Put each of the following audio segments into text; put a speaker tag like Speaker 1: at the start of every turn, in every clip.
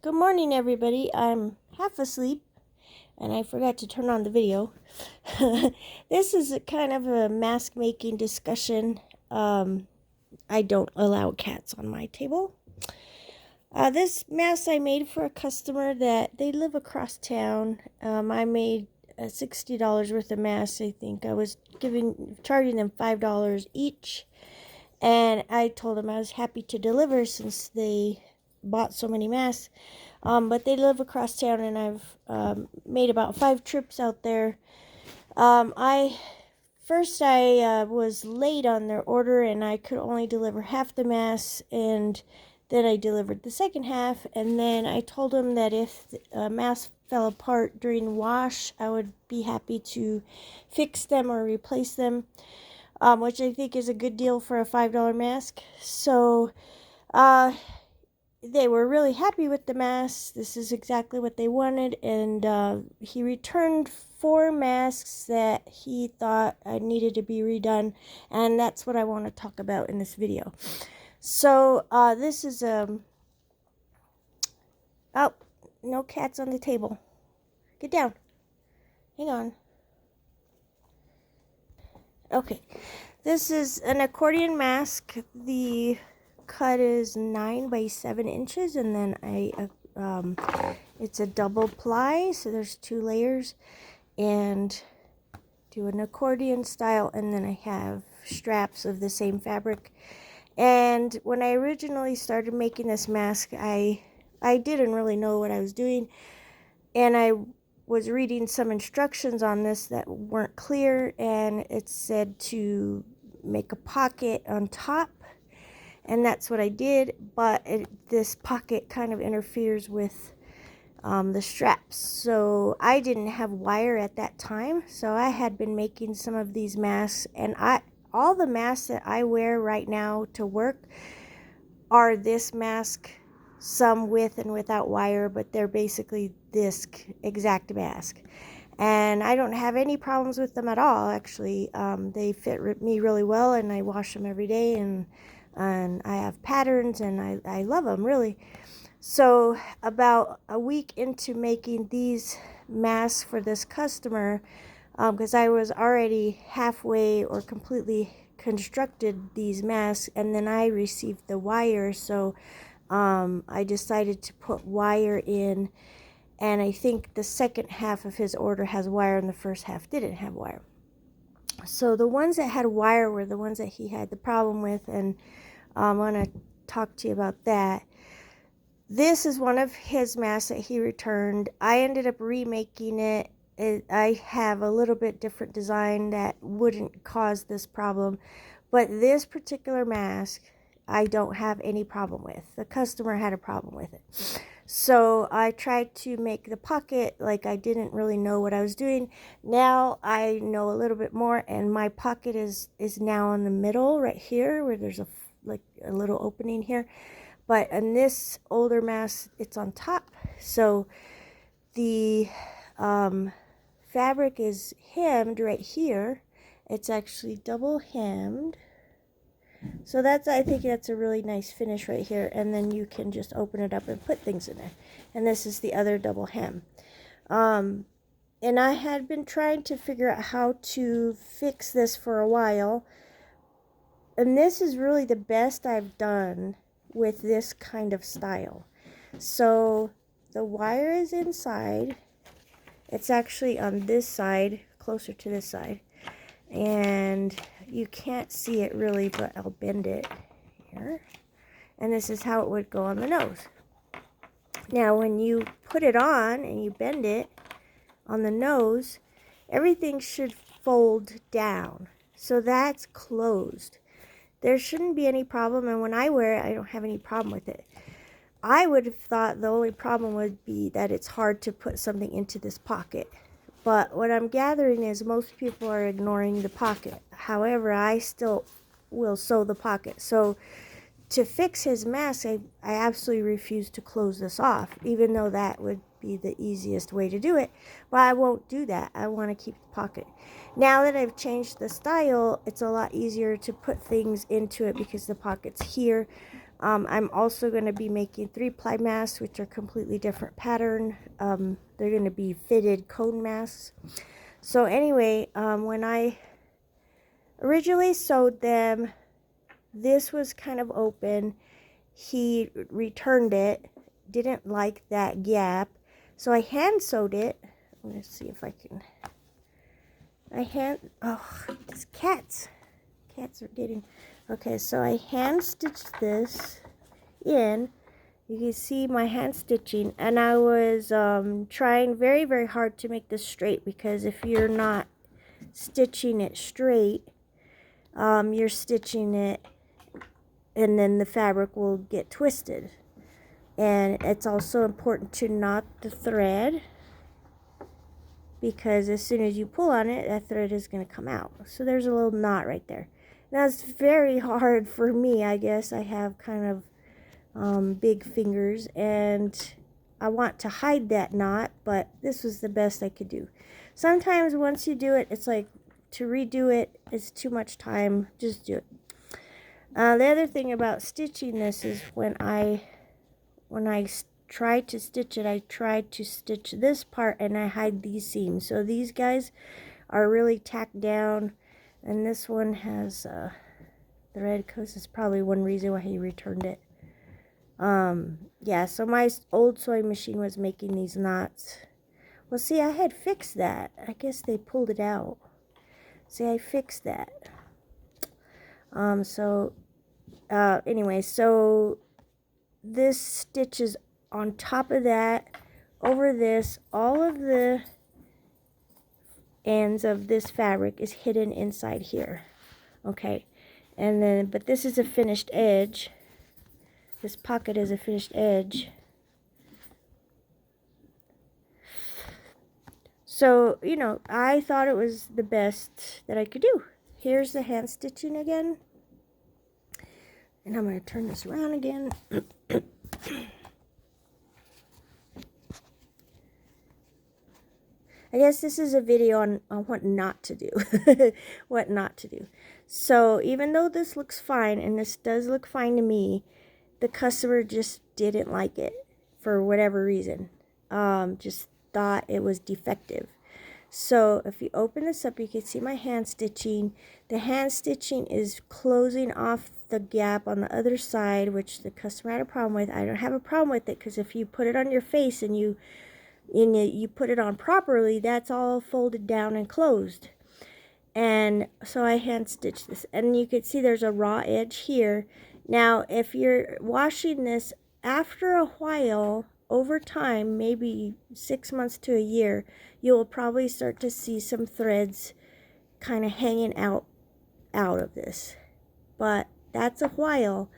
Speaker 1: Good morning, everybody. I'm half asleep and I forgot to turn on the video. This is a kind of a mask making discussion. I don't allow cats on my table. This mask I made for a customer that they live across town. I made $60 worth of masks. I think I was charging them $5 each. And I told them I was happy to deliver since they bought so many masks. But they live across town, and I've made about 5 trips out there. I was late on their order, and I could only deliver half the masks, and then I delivered the second half. And then I told them that if the mask fell apart during wash, I would be happy to fix them or replace them. Which I think is a good deal for a $5 mask. So they were really happy with the mask. This is exactly what they wanted, and he returned 4 masks that he thought needed to be redone, and that's what I want to talk about in this video. So this is oh, no cats on the table. Get down. Hang on. Okay, this is an accordion mask. The cut is 9 by 7 inches, and then it's a double ply, so there's 2 layers, and do an accordion style, and then I have straps of the same fabric. And when I originally started making this mask, I didn't really know what I was doing, and I was reading some instructions on this that weren't clear, and it said to make a pocket on top, and that's what I did. But this pocket kind of interferes with the straps, so I didn't have wire at that time. So I had been making some of these masks, and all the masks that I wear right now to work are this mask, some with and without wire, but they're basically this exact mask, and I don't have any problems with them at all. Actually, they fit me really well, and I wash them every day, and I have patterns, and I love them really. So about a week into making these masks for this customer, because I was already halfway or completely constructed these masks, and then I received the wire, so I decided to put wire in, and I think the second half of his order has wire and the first half didn't have wire. So the ones that had wire were the ones that he had the problem with, and I want to talk to you about that. This is one of his masks that he returned. I ended up remaking it. I have a little bit different design that wouldn't cause this problem, but this particular mask I don't have any problem with. The customer had a problem with it. So I tried to make the pocket like I didn't really know what I was doing. Now I know a little bit more, and my pocket is now in the middle right here where there's a little opening here. But in this older mask, it's on top. So the fabric is hemmed right here. It's actually double hemmed. So I think that's a really nice finish right here, and then you can just open it up and put things in there. And this is the other double hem. And I had been trying to figure out how to fix this for a while, and this is really the best I've done with this kind of style. So the wire is inside. It's actually on this side, closer to this side, and you can't see it really, but I'll bend it here. And this is how it would go on the nose. Now when you put it on and you bend it on the nose, everything should fold down. So that's closed. There shouldn't be any problem, and when I wear it, I don't have any problem with it. I would have thought the only problem would be that it's hard to put something into this pocket. But what I'm gathering is most people are ignoring the pocket. However, I still will sew the pocket. So to fix his mask, I absolutely refuse to close this off, even though that would be the easiest way to do it. But I won't do that. I want to keep the pocket. Now that I've changed the style, it's a lot easier to put things into it because the pocket's here. I'm also going to be making 3-ply masks, which are completely different pattern. They're going to be fitted cone masks. So anyway, when I originally sewed them, this was kind of open. He returned it, didn't like that gap, so I hand sewed it. Let's see if I can. These cats are getting. Okay, so I hand stitched this in. You can see my hand stitching, and I was trying very, very hard to make this straight, because if you're not stitching it straight, you're stitching it and then the fabric will get twisted. And it's also important to knot the thread, because as soon as you pull on it, that thread is going to come out. So there's a little knot right there. Now it's very hard for me. I guess I have kind of big fingers, and I want to hide that knot, but this was the best I could do. Sometimes once you do it, it's like to redo it is too much time. Just do it. The other thing about stitching this is when I tried to stitch it, I tried to stitch this part and I hide these seams. So these guys are really tacked down, and this one has thread, because it's probably one reason why he returned it. Yeah, so my old sewing machine was making these knots. Well, see, I had fixed that. I guess they pulled it out. See, I fixed that. Anyway, so this stitch is on top of that, over this. All of the ends of this fabric is hidden inside here. Okay, and then, but this is a finished edge. This pocket is a finished edge. So, you know, I thought it was the best that I could do. Here's the hand stitching again. And I'm going to turn this around again. I guess this is a video on what not to do. What not to do. So even though this looks fine, and this does look fine to me, the customer just didn't like it for whatever reason. Just thought it was defective. So if you open this up, you can see my hand stitching. The hand stitching is closing off the gap on the other side, which the customer had a problem with. I don't have a problem with it, because if you put it on your face and you put it on properly, that's all folded down and closed. And so I hand stitched this, and you can see there's a raw edge here. Now if you're washing this, after a while, over time, maybe 6 months to a year, you will probably start to see some threads kind of hanging out of this. But that's a while.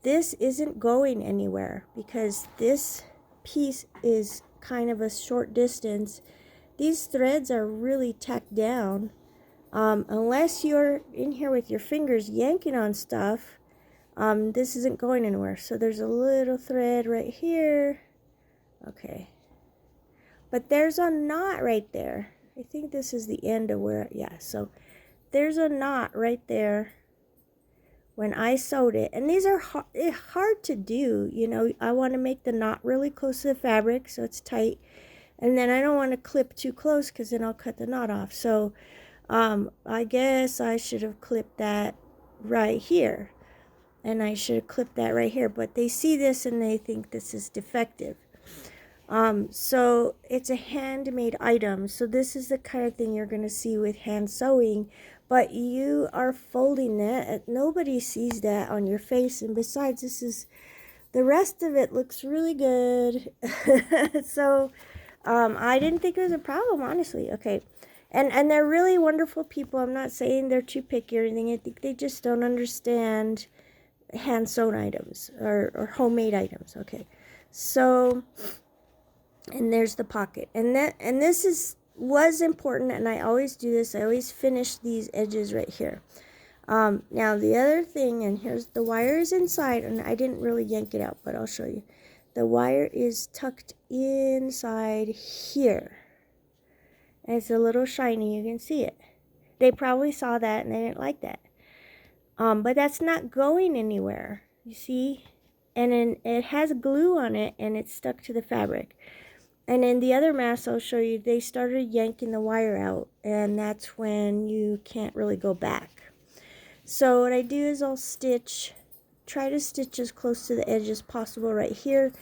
Speaker 1: This isn't going anywhere, because this piece is kind of a short distance. These threads are really tacked down. Unless you're in here with your fingers yanking on stuff, this isn't going anywhere. So there's a little thread right here. Okay, but there's a knot right there. I think this is the end of where, yeah, so there's a knot right there when I sewed it. And these are hard to do, you know. I want to make the knot really close to the fabric so it's tight, and then I don't want to clip too close, because then I'll cut the knot off. So I guess I should have clipped that right here, and I should have clipped that right here, but they see this and they think this is defective. So it's a handmade item. So this is the kind of thing you're going to see with hand sewing, but you are folding it. Nobody sees that on your face. And besides, the rest of it looks really good. So, I didn't think it was a problem, honestly. Okay. And they're really wonderful people. I'm not saying they're too picky or anything. I think they just don't understand hand sewn items or homemade items. Okay. So, and there's the pocket, and this was important, and I always do this. I always finish these edges right here. Now the other thing, and here's the wire is inside, and I didn't really yank it out, but I'll show you. The wire is tucked inside here, and it's a little shiny. You can see it. They probably saw that and they didn't like that. But that's not going anywhere. You see? And then it has glue on it and it's stuck to the fabric. And in the other mask I'll show you, they started yanking the wire out, and that's when you can't really go back. So what I do is I'll try to stitch as close to the edge as possible right here,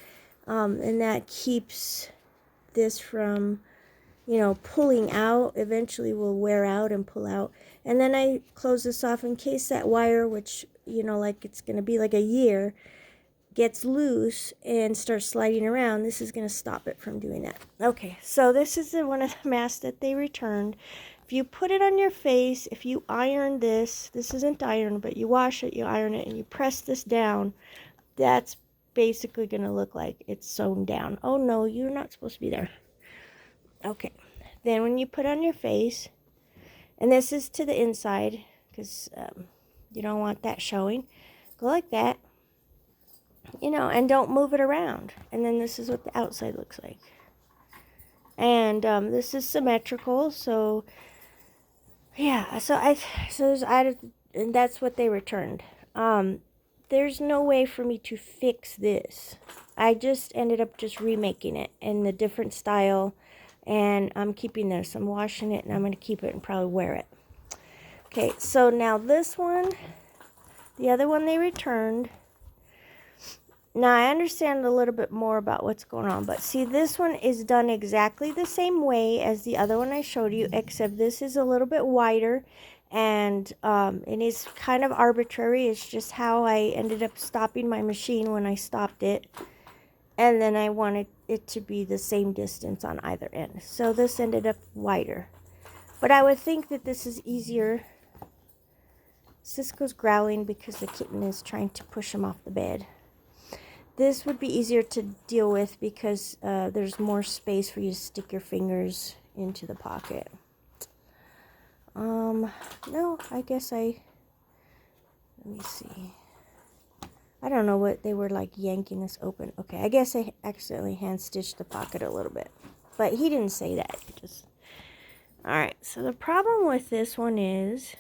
Speaker 1: and that keeps this from, you know, pulling out. Eventually will wear out and pull out. And then I close this off in case that wire, which, you know, like it's going to be like a year, gets loose and starts sliding around. This is going to stop it from doing that. Okay, so this is one of the masks that they returned. If you put it on your face, if you iron this isn't ironed, but you wash it, you iron it, and you press this down, that's basically going to look like it's sewn down. Oh no, you're not supposed to be there. Okay, then when you put on your face, and this is to the inside because you don't want that showing, go like that. You know, and don't move it around. And then this is what the outside looks like. And this is symmetrical, so yeah. So and that's what they returned. There's no way for me to fix this. I just ended up just remaking it in a different style, and I'm keeping this. I'm washing it, and I'm going to keep it and probably wear it. Okay, so now this one, the other one they returned. Now, I understand a little bit more about what's going on, but see, this one is done exactly the same way as the other one I showed you, except this is a little bit wider, and it is kind of arbitrary. It's just how I ended up stopping my machine when I stopped it, and then I wanted it to be the same distance on either end. So this ended up wider, but I would think that this is easier. Cisco's growling because the kitten is trying to push him off the bed. This would be easier to deal with because there's more space for you to stick your fingers into the pocket. No, I guess let me see. I don't know what they were like yanking this open. Okay, I guess I accidentally hand stitched the pocket a little bit. But he didn't say that. Alright, so the problem with this one is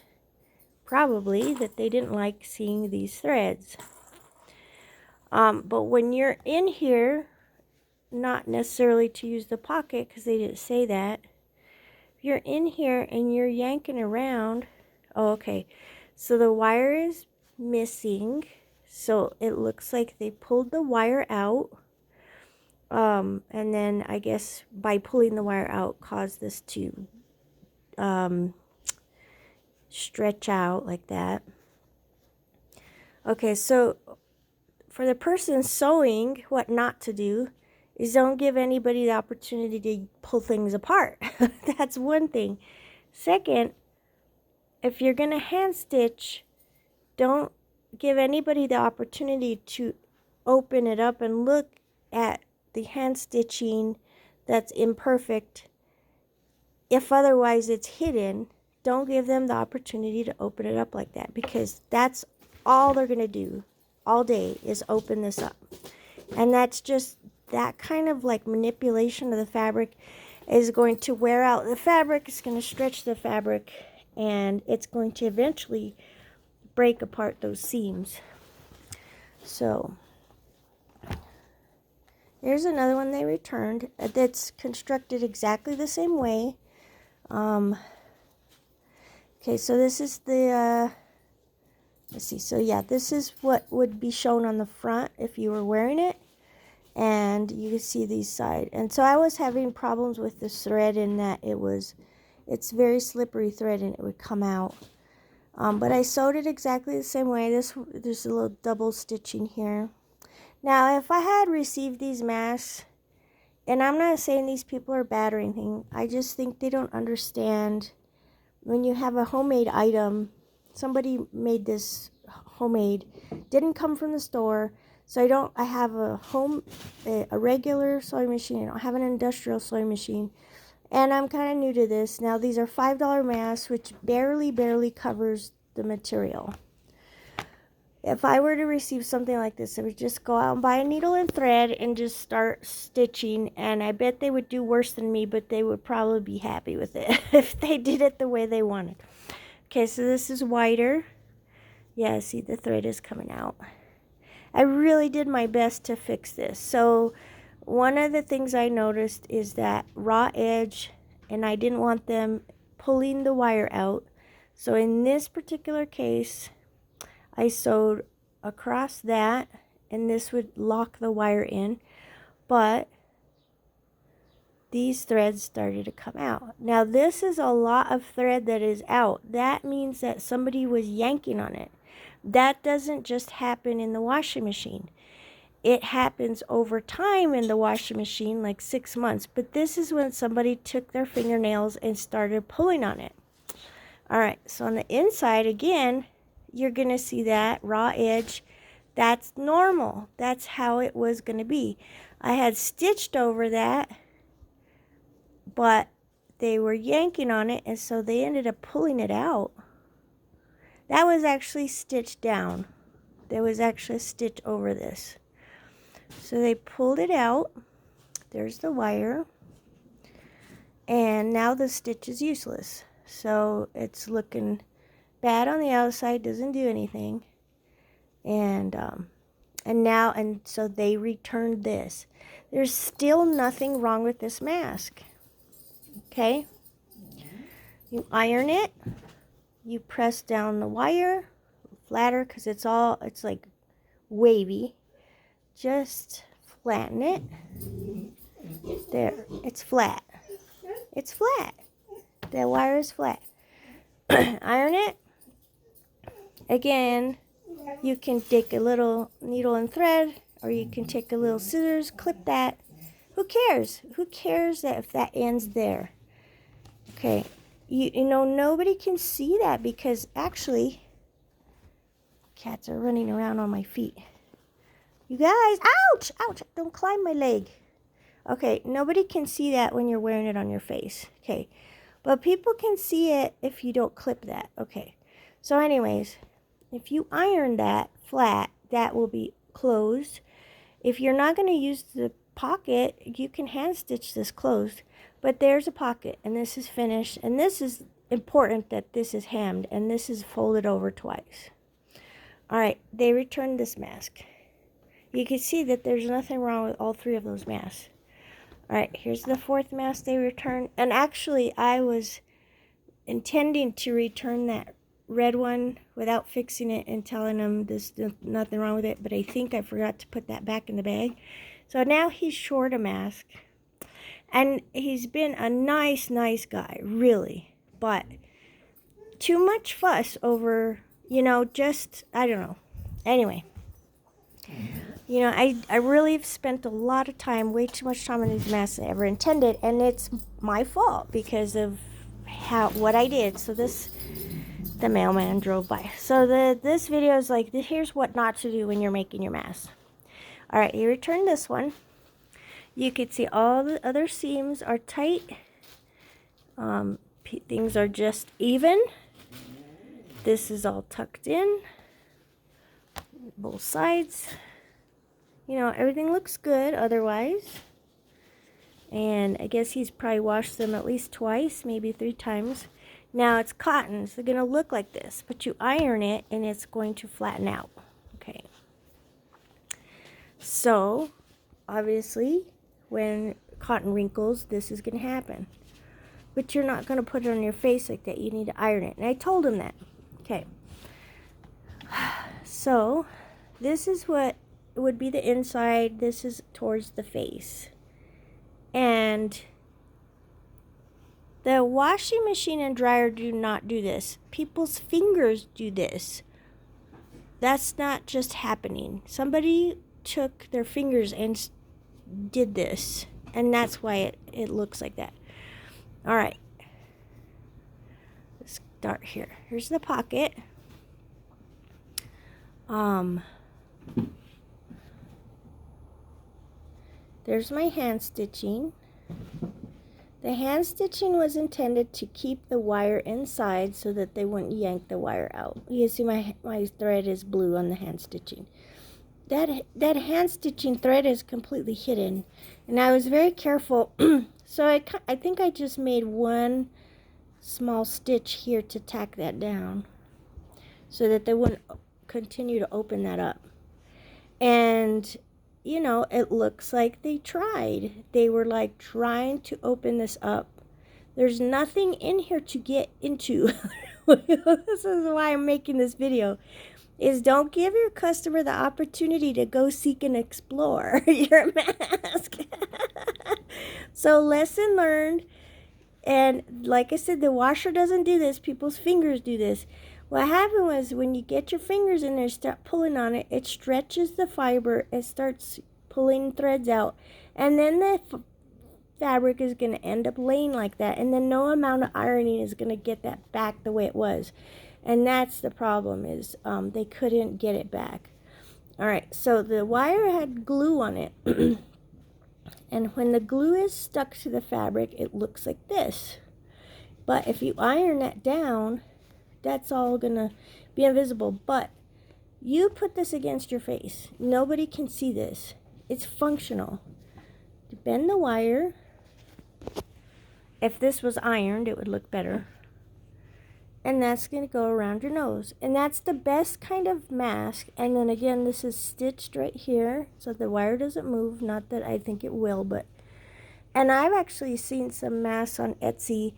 Speaker 1: probably that they didn't like seeing these threads. But when you're in here, not necessarily to use the pocket because they didn't say that. If you're in here and you're yanking around, oh, okay, so the wire is missing. So it looks like they pulled the wire out. And then I guess by pulling the wire out caused this to stretch out like that. Okay, so for the person sewing, what not to do is don't give anybody the opportunity to pull things apart. That's one thing. Second, if you're going to hand stitch, don't give anybody the opportunity to open it up and look at the hand stitching that's imperfect. If otherwise it's hidden, don't give them the opportunity to open it up like that, because that's all they're going to do all day is open this up. And that's just that kind of like manipulation of the fabric is going to wear out the fabric. It's going to stretch the fabric, and it's going to eventually break apart those seams. So here's another one they returned that's constructed exactly the same way. Okay, so this is the let's see, so yeah, this is what would be shown on the front if you were wearing it, and you can see these side. And so I was having problems with this thread in that it's very slippery thread and it would come out. But I sewed it exactly the same way. There's a little double stitching here. Now, if I had received these masks, and I'm not saying these people are bad or anything, I just think they don't understand when you have a homemade item. Somebody made this homemade, didn't come from the store. So I have a regular sewing machine. I don't have an industrial sewing machine. And I'm kind of new to this. Now, these are $5 masks, which barely covers the material. If I were to receive something like this, I would just go out and buy a needle and thread and just start stitching. And I bet they would do worse than me, but they would probably be happy with it if they did it the way they wanted. Okay, so this is wider. Yeah, see, the thread is coming out. I really did my best to fix this. So one of the things I noticed is that raw edge, and I didn't want them pulling the wire out. So in this particular case, I sewed across that, and this would lock the wire in, but these threads started to come out. Now this is a lot of thread that is out. That means that somebody was yanking on it. That doesn't just happen in the washing machine. It happens over time in the washing machine, like 6 months. But this is when somebody took their fingernails and started pulling on it. All right, so on the inside, again, you're going to see that raw edge. That's normal. That's how it was going to be. I had stitched over that, but they were yanking on it, and so they ended up pulling it out. That was actually stitched down. There was actually a stitch over this. So they pulled it out. There's the wire. And now the stitch is useless. So it's looking bad on the outside, doesn't do anything. And so they returned this. There's still nothing wrong with this mask. Okay? You iron it. You press down the wire, flatter, because it's like wavy. Just flatten it. There, it's flat. It's flat. The wire is flat. Iron it. Again, you can take a little needle and thread, or you can take a little scissors, clip that. Who cares? Who cares that if that ends there? Okay. You know, nobody can see that because actually, cats are running around on my feet. You guys, ouch, ouch, don't climb my leg. Okay, nobody can see that when you're wearing it on your face. Okay, but people can see it if you don't clip that. Okay, so anyways, if you iron that flat, that will be closed. If you're not going to use the pocket, you can hand stitch this closed. But there's a pocket, and this is finished, and this is important that this is hemmed, and this is folded over twice. All right, they returned this mask. You can see that there's nothing wrong with all 3 of those masks. All right, here's the 4th mask they returned, and actually I was intending to return that red one without fixing it and telling them there's nothing wrong with it, but I think I forgot to put that back in the bag. So now he's short a mask. And he's been a nice guy, really. But too much fuss over, you know, just, I don't know. Anyway. You know, I really have spent a lot of time, way too much time on these masks than I ever intended. And it's my fault because of what I did. So the mailman drove by. So this video is like, here's what not to do when you're making your mask. All right, he returned this one. You can see all the other seams are tight. Things are just even. This is all tucked in. Both sides. You know, everything looks good otherwise. And I guess he's probably washed them at least twice, maybe 3 times. Now it's cotton, so they're going to look like this. But you iron it, and it's going to flatten out. Okay. So, obviously, when cotton wrinkles, this is going to happen. But you're not going to put it on your face like that. You need to iron it. And I told him that. Okay. So, this is what would be the inside. This is towards the face. And the washing machine and dryer do not do this. People's fingers do this. That's not just happening. Somebody took their fingers and did this, and that's why it looks like that. All right, let's start here. Here's the pocket. There's my hand stitching. The hand stitching was intended to keep the wire inside so that they wouldn't yank the wire out. You see my thread is blue on the hand stitching. That hand stitching thread is completely hidden, and I was very careful. So I think I just made one small stitch here to tack that down so that they wouldn't continue to open that up. And, you know, it looks like they tried. They were like trying to open this up. There's nothing in here to get into. This is why I'm making this video. Is don't give your customer the opportunity to go seek and explore your mask. So lesson learned. And like I said, the washer doesn't do this. People's fingers do this. What happened was when you get your fingers in there, start pulling on it, it stretches the fiber. It starts pulling threads out. And then the fabric is going to end up laying like that. And then no amount of ironing is going to get that back the way it was. And that's the problem, is they couldn't get it back. All right, so the wire had glue on it. And when the glue is stuck to the fabric, it looks like this. But if you iron that down, that's all gonna be invisible. But you put this against your face. Nobody can see this. It's functional. You bend the wire. If this was ironed, it would look better. And that's going to go around your nose. And that's the best kind of mask. And then again, this is stitched right here, so the wire doesn't move. Not that I think it will, but... And I've actually seen some masks on Etsy.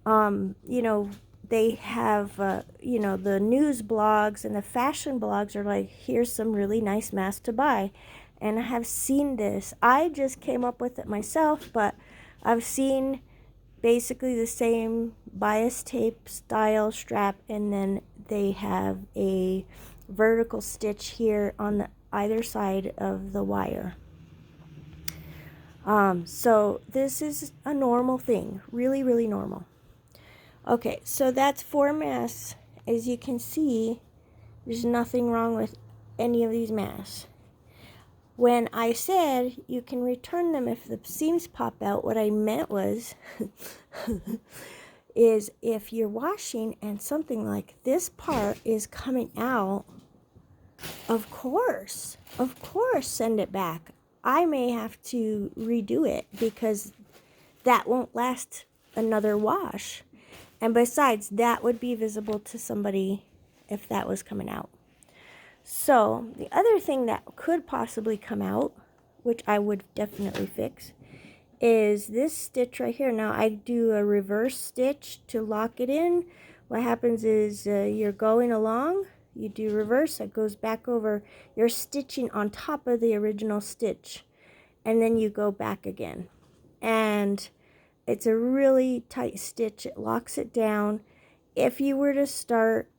Speaker 1: You know, they have, you know, the news blogs and the fashion blogs are like, here's some really nice masks to buy. And I have seen this. I just came up with it myself, but I've seen basically the same bias tape style strap, and then they have a vertical stitch here on the either side of the wire. So this is a normal thing, really, really normal. Okay, so that's 4 masks. As you can see, there's nothing wrong with any of these masks. When I said you can return them if the seams pop out, what I meant was is if you're washing and something like this part is coming out, of course, send it back. I may have to redo it because that won't last another wash. And besides, that would be visible to somebody if that was coming out. So the other thing that could possibly come out, which I would definitely fix, is this stitch right here. Now I do a reverse stitch to lock it in. What happens is you're going along, you do reverse, it goes back over. You're stitching on top of the original stitch, and then you go back again. And it's a really tight stitch. It locks it down. If you were to start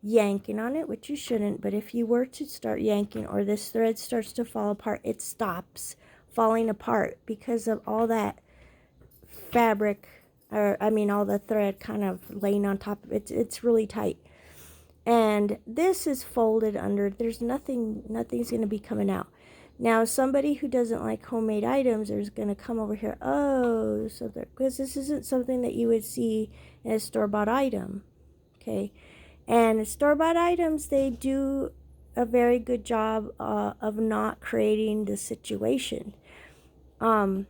Speaker 1: yanking on it, which you shouldn't, but if you were to start yanking or this thread starts to fall apart, it stops falling apart because of all that fabric, or I mean all the thread kind of laying on top of it. It's really tight. And this is folded under. There's nothing's going to be coming out. Now somebody who doesn't like homemade items is going to come over here, oh, so because this isn't something that you would see in a store-bought item. Okay. And store-bought items, they do a very good job of not creating the situation. So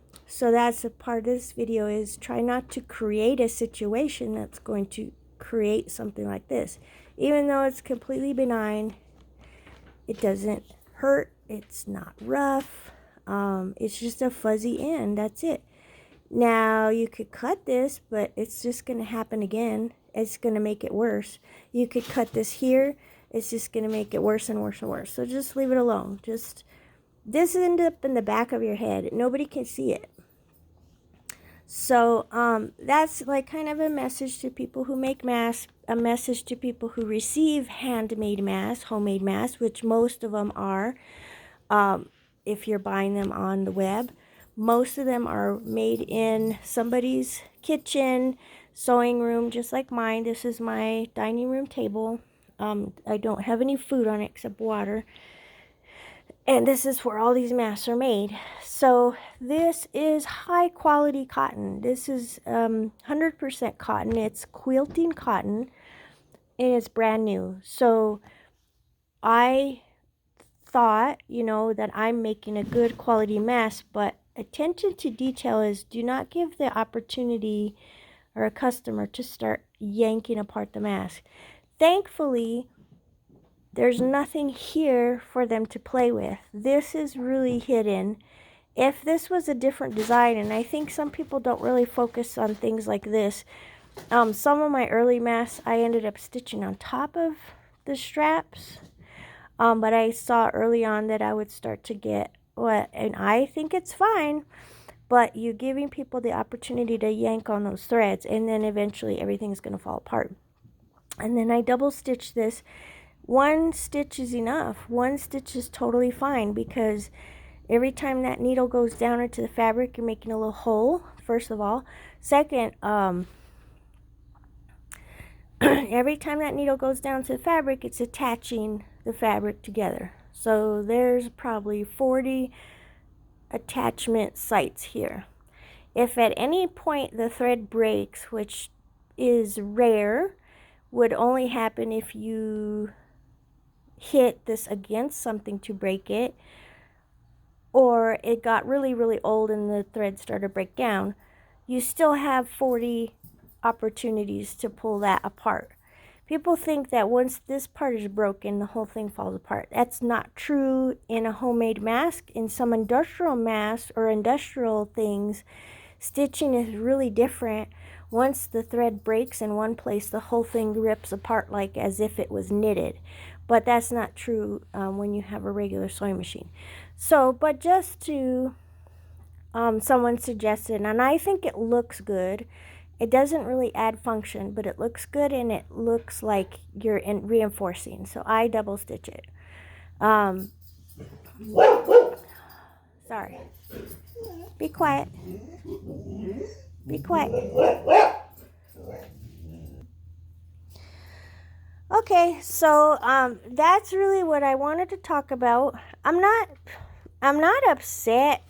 Speaker 1: that's a part of this video, is try not to create a situation that's going to create something like this. Even though it's completely benign, it doesn't hurt, it's not rough, it's just a fuzzy end, that's it. Now you could cut this, but it's just going to happen again. It's going to make it worse. You could cut this here. It's just going to make it worse and worse and worse. So just leave it alone. Just, this ends up in the back of your head. Nobody can see it. So that's like kind of a message to people who make masks, a message to people who receive handmade masks, homemade masks, which most of them are. If you're buying them on the web, most of them are made in somebody's kitchen, sewing room, just like mine. This is my dining room table. I don't have any food on it except water. And this is where all these masks are made. So this is high quality cotton. This is 100% cotton. It's quilting cotton, and it's brand new. So I thought, you know, that I'm making a good quality mask, but attention to detail is, do not give the opportunity or a customer to start yanking apart the mask. Thankfully, there's nothing here for them to play with. This is really hidden. If this was a different design, and I think some people don't really focus on things like this, some of my early masks I ended up stitching on top of the straps, but I saw early on that I would start to get what, and I think it's fine, but you're giving people the opportunity to yank on those threads, and then eventually everything's going to fall apart. And then I double stitch this. One stitch is enough. One stitch is totally fine, because every time that needle goes down into the fabric, you're making a little hole, first of all. Second, every time that needle goes down to the fabric, it's attaching the fabric together. So there's probably 40 attachment sites here. If at any point the thread breaks, which is rare, would only happen if you hit this against something to break it, or it got really, really old and the thread started to break down, you still have 40 opportunities to pull that apart. People think that once this part is broken, the whole thing falls apart. That's not true in a homemade mask. In some industrial masks or industrial things, stitching is really different. Once the thread breaks in one place, the whole thing rips apart like as if it was knitted. But that's not true when you have a regular sewing machine. So, but just to, someone suggested, and I think it looks good. It doesn't really add function, but it looks good, and it looks like you're reinforcing. So I double stitch it. Sorry. Be quiet. Be quiet. Okay, so that's really what I wanted to talk about. I'm not upset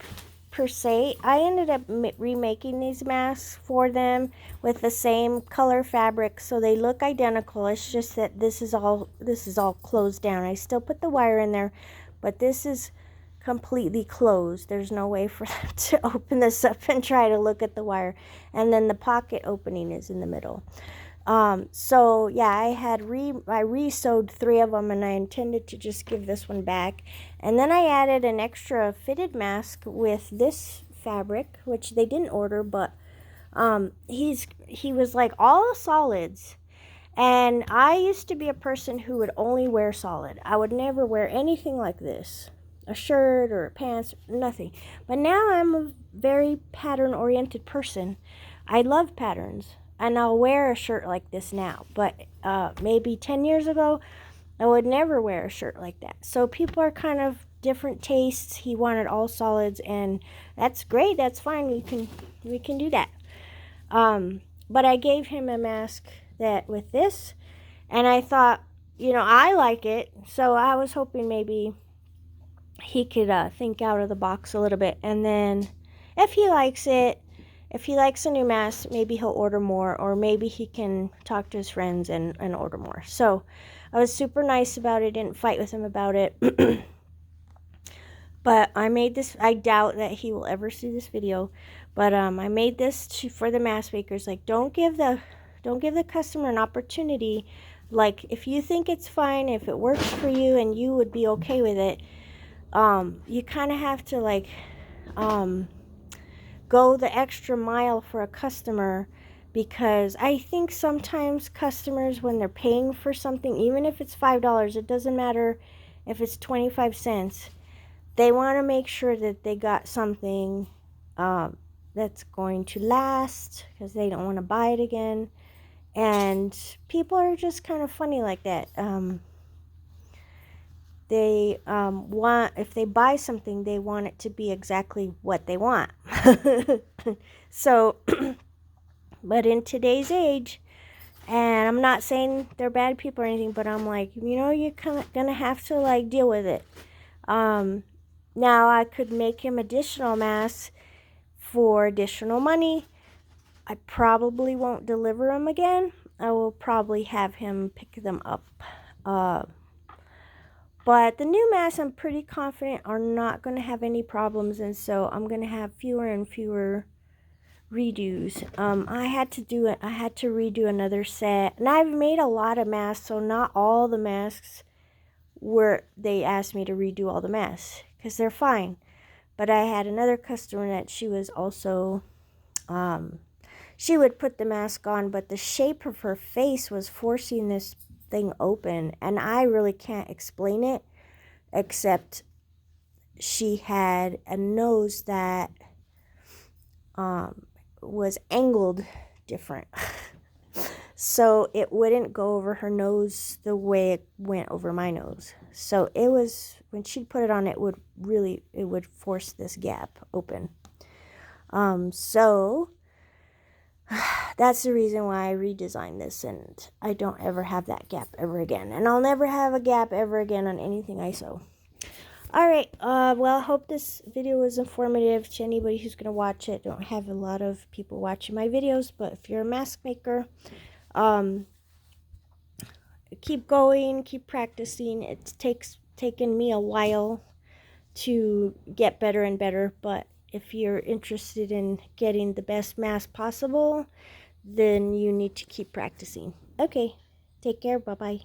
Speaker 1: per se. I ended up remaking these masks for them with the same color fabric, so they look identical. It's just that this is all closed down. I still put the wire in there, but this is completely closed. There's no way for them to open this up and try to look at the wire. And then the pocket opening is in the middle. So yeah, I re-sewed 3 of them, and I intended to just give this one back. And then I added an extra fitted mask with this fabric, which they didn't order, but he was like all solids. And I used to be a person who would only wear solid. I would never wear anything like this, a shirt or pants, nothing. But now I'm a very pattern oriented person. I love patterns. And I'll wear a shirt like this now. But maybe 10 years ago, I would never wear a shirt like that. So people are kind of different tastes. He wanted all solids, and that's great. That's fine. We can do that. But I gave him a mask that with this, and I thought, I like it. So I was hoping maybe he could think out of the box a little bit. And then if he likes it, if he likes a new mask, maybe he'll order more, or maybe he can talk to his friends and order more. So I was super nice about it, didn't fight with him about it. But I made this, I doubt that he will ever see this video, but I made this for the mask makers. Like, don't give the customer an opportunity. Like, if you think it's fine, if it works for you and you would be okay with it, you kind of have to like go the extra mile for a customer, because I think sometimes customers, when they're paying for something, even if it's $5, it doesn't matter if it's 25 cents, they want to make sure that they got something that's going to last, because they don't want to buy it again. And people are just kind of funny like that. They want, if they buy something, they want it to be exactly what they want. So, but in today's age, and I'm not saying they're bad people or anything, but I'm like, you're gonna have to like deal with it. Now I could make him additional masks for additional money. I probably won't deliver them again. I will probably have him pick them up. But the new masks, I'm pretty confident, are not going to have any problems, and so I'm going to have fewer and fewer redos. I had to redo another set, and I've made a lot of masks, so not all the masks where they asked me to redo all the masks because they're fine. But I had another customer that she was also, she would put the mask on, but the shape of her face was forcing this thing open, and I really can't explain it, except she had a nose that was angled different. So it wouldn't go over her nose the way it went over my nose. So it was, when she'd put it on, it would force this gap open. So that's the reason why I redesigned this, and I don't ever have that gap ever again. And I'll never have a gap ever again on anything I sew. Alright, well, I hope this video was informative to anybody who's going to watch it. Don't have a lot of people watching my videos, but if you're a mask maker, keep going, keep practicing. It's taken me a while to get better and better, but if you're interested in getting the best mask possible, then you need to keep practicing. Okay, take care, bye-bye.